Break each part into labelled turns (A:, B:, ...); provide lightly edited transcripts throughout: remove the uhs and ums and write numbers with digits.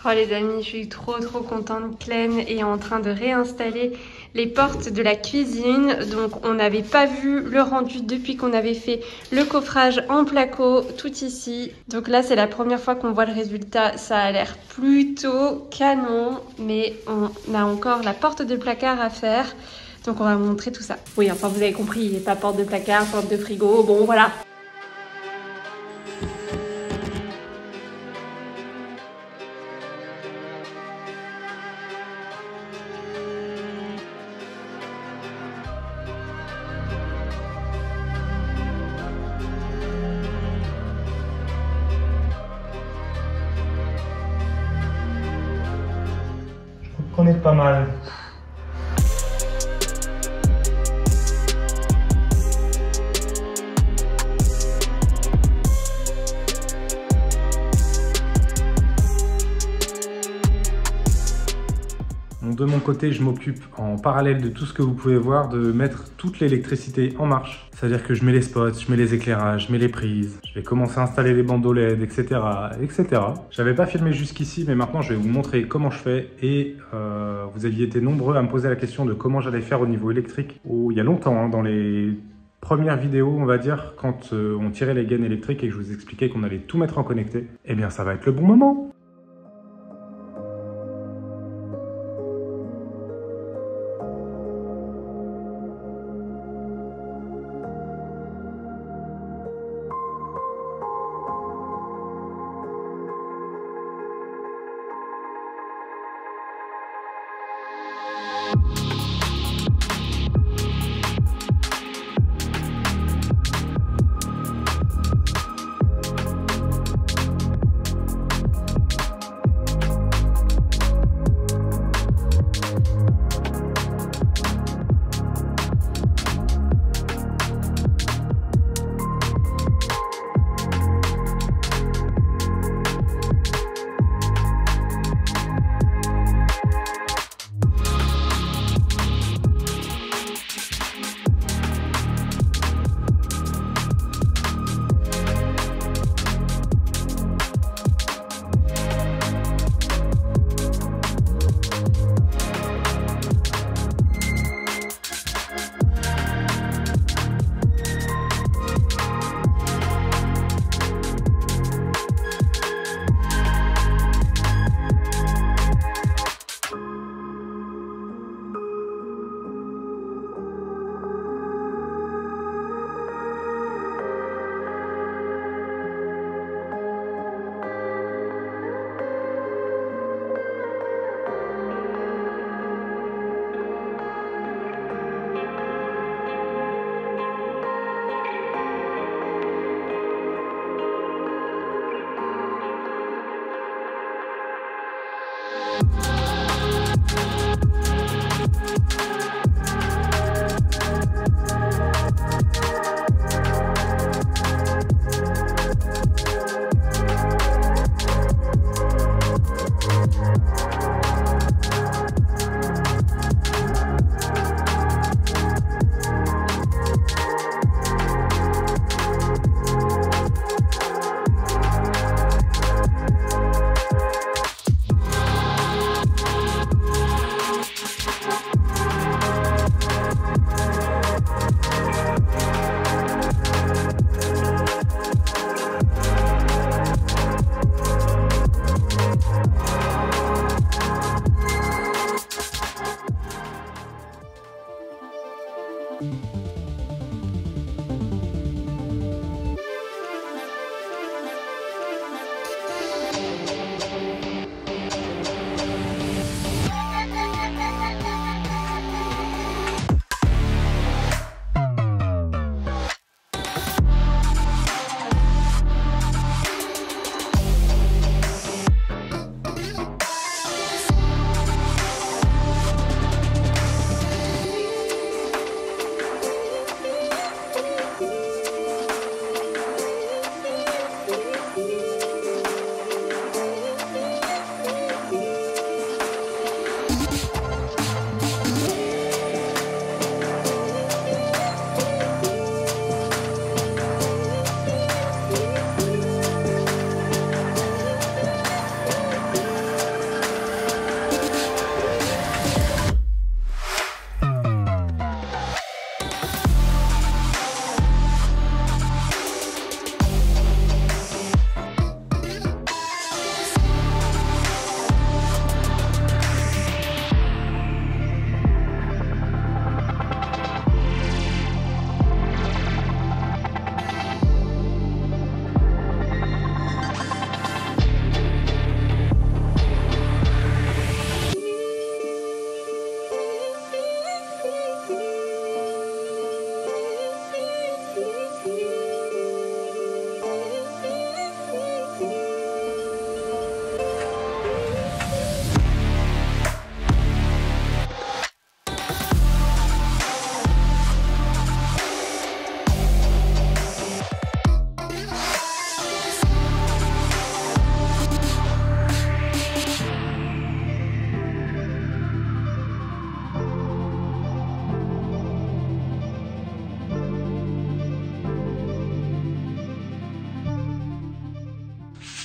A: Oh les amis, je suis trop contente. Clem est en train de réinstaller les portes de la cuisine. Donc on n'avait pas vu le rendu depuis qu'on avait fait le coffrage en placo tout ici. Donc là c'est la première fois qu'on voit le résultat. Ça a l'air plutôt canon, mais on a encore la porte de placard à faire. Donc on va vous montrer tout ça. Oui, enfin vous avez compris, pas porte de placard, porte de frigo, bon voilà.
B: On est pas mal. De mon côté, je m'occupe en parallèle de tout ce que vous pouvez voir de mettre toute l'électricité en marche. C'est-à-dire que je mets les spots, je mets les éclairages, je mets les prises, je vais commencer à installer les bandeaux LED, etc. etc. J'avais pas filmé jusqu'ici, mais maintenant je vais vous montrer comment je fais. Et vous aviez été nombreux à me poser la question de comment j'allais faire au niveau électrique. Il y a longtemps, hein, dans les premières vidéos, on va dire, quand on tirait les gaines électriques et que je vous expliquais qu'on allait tout mettre en connecté. Eh bien, ça va être le bon moment.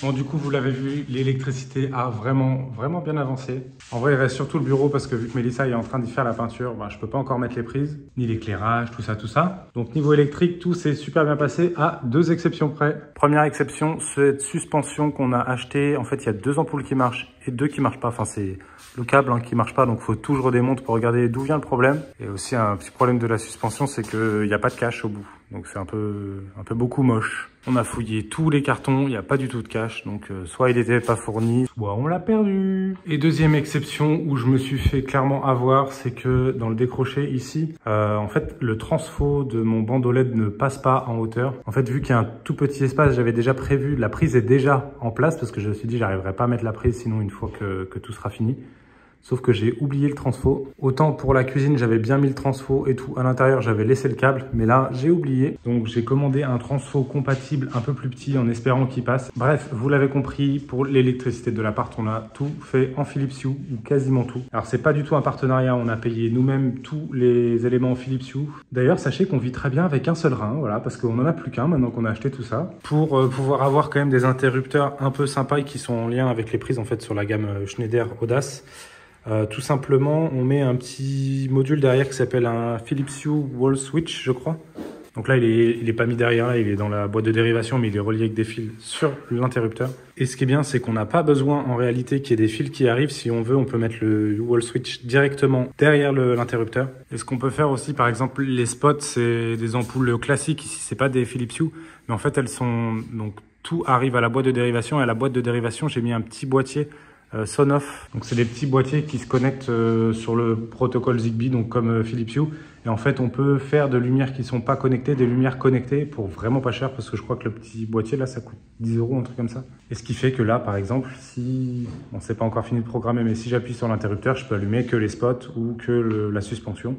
B: Bon, du coup, vous l'avez vu, l'électricité a vraiment bien avancé. En vrai, il reste surtout le bureau parce que vu que Mélissa est en train d'y faire la peinture, bah, je peux pas encore mettre les prises, ni l'éclairage, tout ça. Donc, niveau électrique, tout s'est super bien passé à 2 exceptions près. Première exception, cette suspension qu'on a achetée. En fait, il y a 2 ampoules qui marchent et 2 qui marchent pas. Enfin, c'est le câble qui marche pas, donc faut tout je redémonte pour regarder d'où vient le problème. Et aussi, un petit problème de la suspension, c'est qu'il n'y a pas de cache au bout. Donc, c'est un peu beaucoup moche. On a fouillé tous les cartons, il n'y a pas du tout de cache, donc soit il n'était pas fourni, soit on l'a perdu. Et deuxième exception où je me suis fait clairement avoir, c'est que dans le décroché ici, en fait le transfo de mon bandeau LED ne passe pas en hauteur. En fait, vu qu'il y a un tout petit espace, j'avais déjà prévu, la prise est déjà en place parce que je me suis dit j'arriverai pas à mettre la prise sinon une fois que tout sera fini. Sauf que j'ai oublié le transfo. Autant pour la cuisine, j'avais bien mis le transfo et tout. À l'intérieur, j'avais laissé le câble, mais là, j'ai oublié. Donc, j'ai commandé un transfo compatible un peu plus petit en espérant qu'il passe. Bref, vous l'avez compris, pour l'électricité de l'appart, on a tout fait en Philips Hue, ou quasiment tout. Alors, c'est pas du tout un partenariat. On a payé nous-mêmes tous les éléments en Philips Hue. D'ailleurs, sachez qu'on vit très bien avec un seul rein, voilà, parce qu'on en a plus qu'un maintenant qu'on a acheté tout ça. Pour pouvoir avoir quand même des interrupteurs un peu sympas et qui sont en lien avec les prises, en fait, sur la gamme Schneider Audace. Tout simplement, on met un petit module derrière qui s'appelle un Philips Hue Wall Switch, je crois. Donc là, il est pas mis derrière, là, il est dans la boîte de dérivation, mais il est relié avec des fils sur l'interrupteur. Et ce qui est bien, c'est qu'on n'a pas besoin en réalité qu'il y ait des fils qui arrivent. Si on veut, on peut mettre le Hue Wall Switch directement derrière l'interrupteur. Et ce qu'on peut faire aussi, par exemple, les spots, c'est des ampoules classiques. Ici, c'est pas des Philips Hue, mais en fait, elles sont... Donc, tout arrive à la boîte de dérivation. Et à la boîte de dérivation, j'ai mis un petit boîtier Sonoff. Donc c'est des petits boîtiers qui se connectent sur le protocole Zigbee, donc comme Philips Hue. Et en fait, on peut faire de lumières qui sont pas connectées, des lumières connectées pour vraiment pas cher, parce que je crois que le petit boîtier là, ça coûte 10 €, un truc comme ça. Et ce qui fait que là, par exemple, si on s'est pas encore fini de programmer, mais si j'appuie sur l'interrupteur, je peux allumer que les spots ou que la suspension.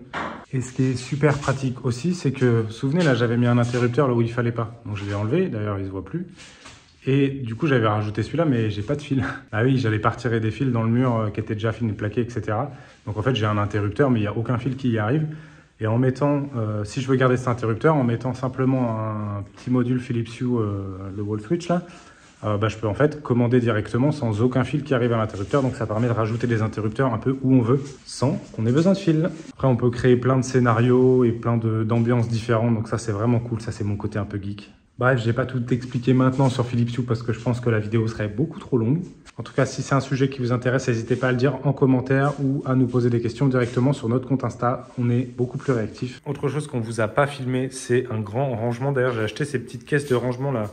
B: Et ce qui est super pratique aussi, c'est que, vous vous souvenez, là, j'avais mis un interrupteur là où il fallait pas. Donc je l'ai enlevé, d'ailleurs, il se voit plus. Et du coup, j'avais rajouté celui-là, mais j'ai pas de fil. Ah oui, j'allais pas retirer des fils dans le mur qui étaient déjà finis de plaquer, etc. Donc en fait, j'ai un interrupteur, mais il n'y a aucun fil qui y arrive. Et en mettant, si je veux garder cet interrupteur, en mettant simplement un petit module Philips Hue, le wall switch là, je peux en fait commander directement sans aucun fil qui arrive à l'interrupteur. Donc ça permet de rajouter des interrupteurs un peu où on veut, sans qu'on ait besoin de fil. Après, on peut créer plein de scénarios et plein d'ambiances différentes. Donc ça, c'est vraiment cool. Ça, c'est mon côté un peu geek. Bref, je n'ai pas tout expliqué maintenant sur Philips Hue parce que je pense que la vidéo serait beaucoup trop longue. En tout cas, si c'est un sujet qui vous intéresse, n'hésitez pas à le dire en commentaire ou à nous poser des questions directement sur notre compte Insta. On est beaucoup plus réactifs. Autre chose qu'on ne vous a pas filmé, c'est un grand rangement. D'ailleurs, j'ai acheté ces petites caisses de rangement là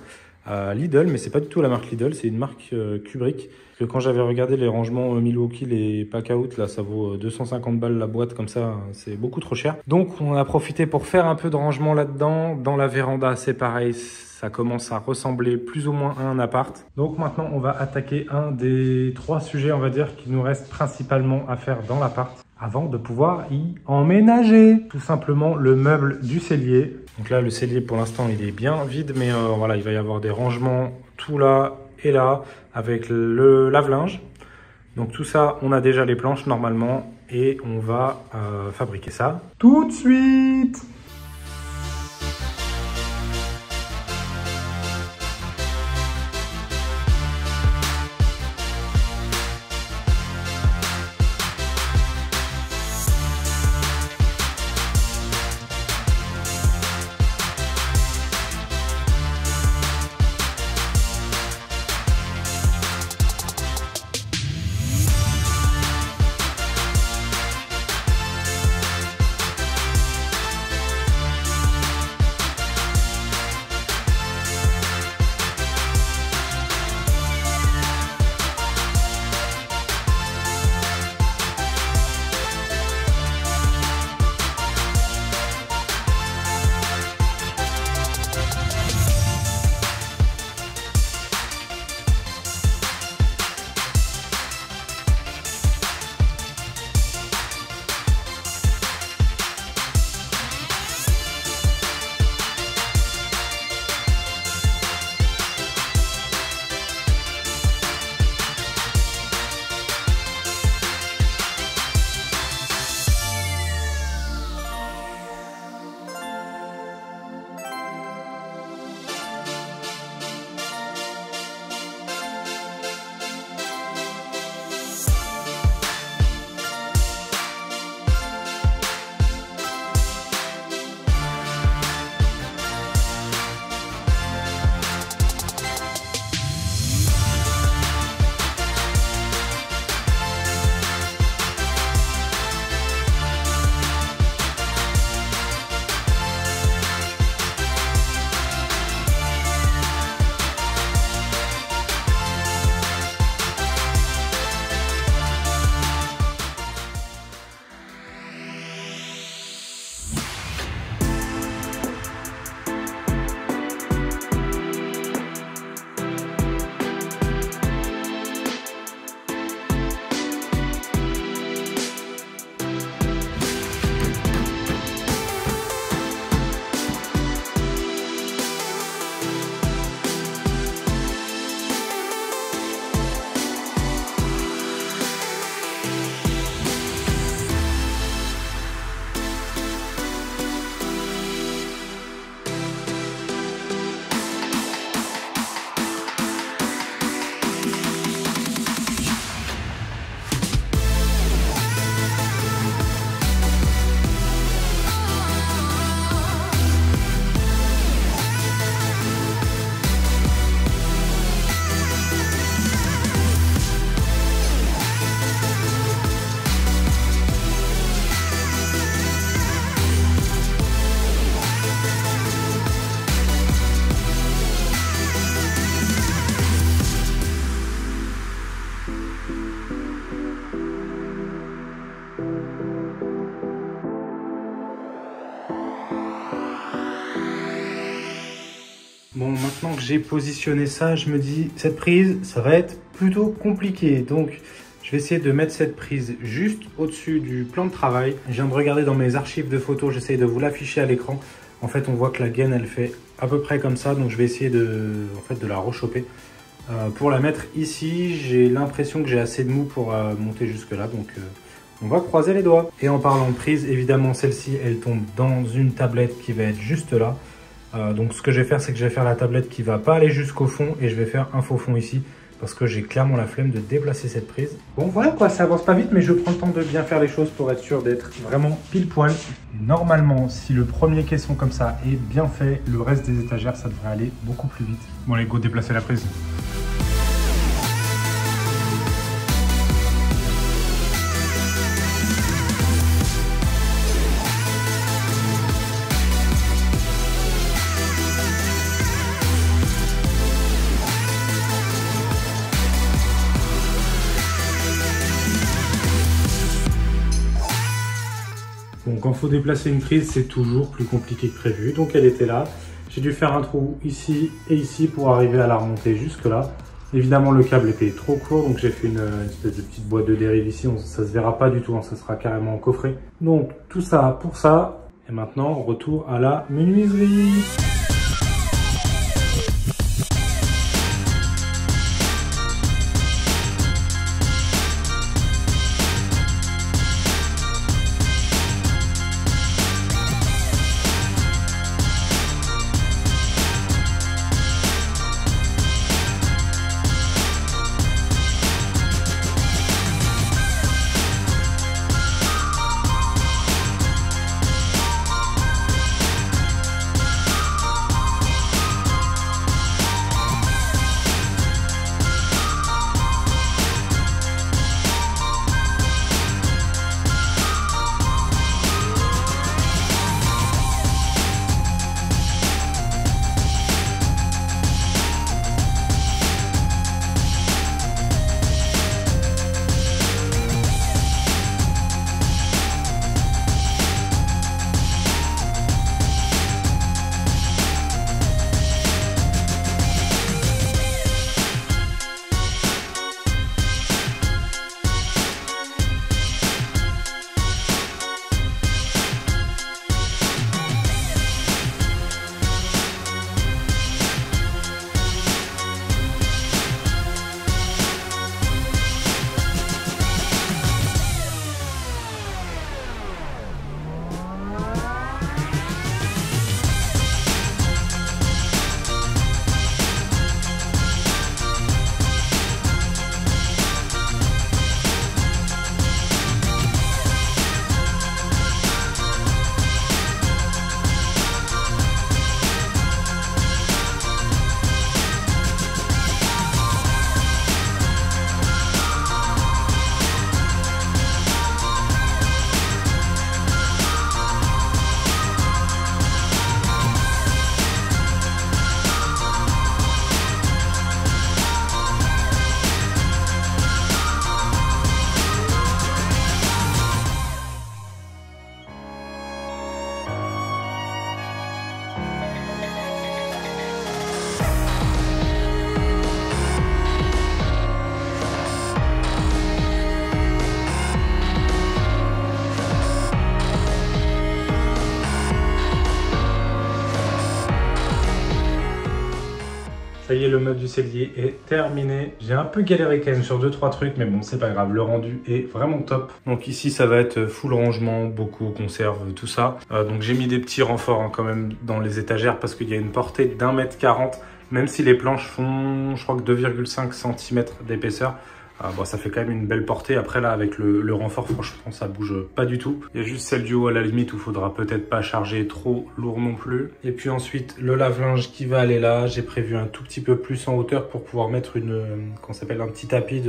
B: à Lidl, mais c'est pas du tout la marque Lidl, c'est une marque Kubrick. Parce que quand j'avais regardé les rangements Milwaukee, les pack out, là, ça vaut 250 balles la boîte, comme ça, c'est beaucoup trop cher. Donc, on a profité pour faire un peu de rangement là-dedans. Dans la véranda, c'est pareil, ça commence à ressembler plus ou moins à un appart. Donc maintenant, on va attaquer un des 3 sujets, on va dire, qui nous reste principalement à faire dans l'appart avant de pouvoir y emménager. Tout simplement le meuble du cellier. Donc là, le cellier, pour l'instant, il est bien vide, mais voilà, il va y avoir des rangements tout là et là, avec le lave-linge. Donc tout ça, on a déjà les planches normalement, et on va fabriquer ça tout de suite. Bon, maintenant que j'ai positionné ça, je me dis, cette prise, ça va être plutôt compliqué. Donc, je vais essayer de mettre cette prise juste au-dessus du plan de travail. Je viens de regarder dans mes archives de photos, j'essaye de vous l'afficher à l'écran. En fait, on voit que la gaine, elle fait à peu près comme ça. Donc, je vais essayer de la rechoper. Pour la mettre ici, j'ai l'impression que j'ai assez de mou pour monter jusque là. Donc, on va croiser les doigts. Et en parlant de prise, évidemment, celle-ci, elle tombe dans une tablette qui va être juste là. Donc, ce que je vais faire, c'est que je vais faire la tablette qui va pas aller jusqu'au fond. Et je vais faire un faux fond ici. Parce que j'ai clairement la flemme de déplacer cette prise. Bon voilà quoi, ça avance pas vite, mais je prends le temps de bien faire les choses pour être sûr d'être vraiment pile poil. Et normalement, si le premier caisson comme ça est bien fait, le reste des étagères, ça devrait aller beaucoup plus vite. Bon allez, go déplacer la prise. Bon, quand il faut déplacer une prise, c'est toujours plus compliqué que prévu. Donc elle était là. J'ai dû faire un trou ici et ici pour arriver à la remonter jusque là. Évidemment, le câble était trop court, donc j'ai fait une espèce de petite boîte de dérive ici. Ça se verra pas du tout, hein, ça sera carrément en coffret. Donc tout ça pour ça. Et maintenant, retour à la menuiserie. Ça y est, le meuble du cellier est terminé. J'ai un peu galéré quand même sur 2-3 trucs, mais bon, c'est pas grave. Le rendu est vraiment top. Donc ici, ça va être full rangement, beaucoup conserve, tout ça. Donc j'ai mis des petits renforts hein, quand même dans les étagères parce qu'il y a une portée d'1,40 m, même si les planches font, je crois que 2,5 cm d'épaisseur. Bon, ça fait quand même une belle portée. Après là, avec le renfort, franchement, ça bouge pas du tout. Il y a juste celle du haut à la limite où il faudra peut-être pas charger trop lourd non plus. Et puis ensuite, le lave-linge qui va aller là. J'ai prévu un tout petit peu plus en hauteur pour pouvoir mettre un petit tapis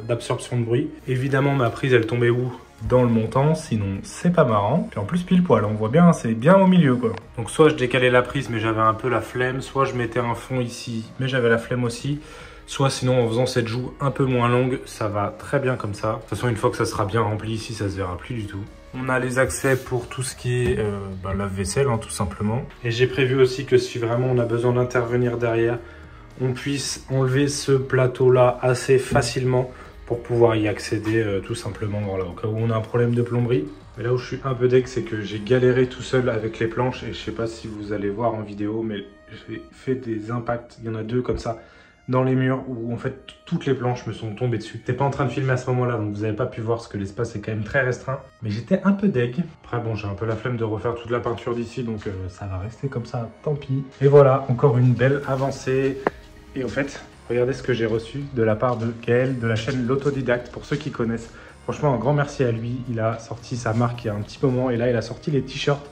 B: d'absorption de bruit. Évidemment, ma prise, elle tombait où? Dans le montant, sinon c'est pas marrant. Puis en plus pile poil, on voit bien, c'est bien au milieu quoi. Donc soit je décalais la prise mais j'avais un peu la flemme, soit je mettais un fond ici mais j'avais la flemme aussi. soit sinon en faisant cette joue un peu moins longue, ça va très bien comme ça. De toute façon, une fois que ça sera bien rempli ici, ça se verra plus du tout. On a les accès pour tout ce qui est lave-vaisselle, hein, tout simplement. Et j'ai prévu aussi que si vraiment on a besoin d'intervenir derrière, on puisse enlever ce plateau-là assez facilement pour pouvoir y accéder tout simplement, voilà, au cas où on a un problème de plomberie. Mais là où je suis un peu deg, c'est que j'ai galéré tout seul avec les planches et je sais pas si vous allez voir en vidéo, mais j'ai fait des impacts, il y en a 2 comme ça, dans les murs où en fait toutes les planches me sont tombées dessus. J'étais pas en train de filmer à ce moment-là, donc vous n'avez pas pu voir parce que l'espace est quand même très restreint. Mais j'étais un peu deg. Après bon, j'ai un peu la flemme de refaire toute la peinture d'ici, donc ça va rester comme ça, tant pis. Et voilà, encore une belle avancée. Et en fait, regardez ce que j'ai reçu de la part de Gaël de la chaîne L'Autodidacte, pour ceux qui connaissent. Franchement, un grand merci à lui. Il a sorti sa marque il y a un petit moment et là, il a sorti les t-shirts.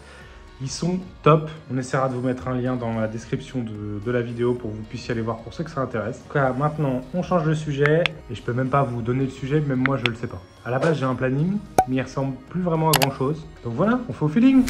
B: Ils sont top. On essaiera de vous mettre un lien dans la description de la vidéo pour que vous puissiez aller voir pour ceux que ça intéresse. En tout cas, maintenant, on change de sujet et je peux même pas vous donner le sujet, même moi, je le sais pas. À la base, j'ai un planning, mais il ressemble plus vraiment à grand chose. Donc voilà, on fait au feeling.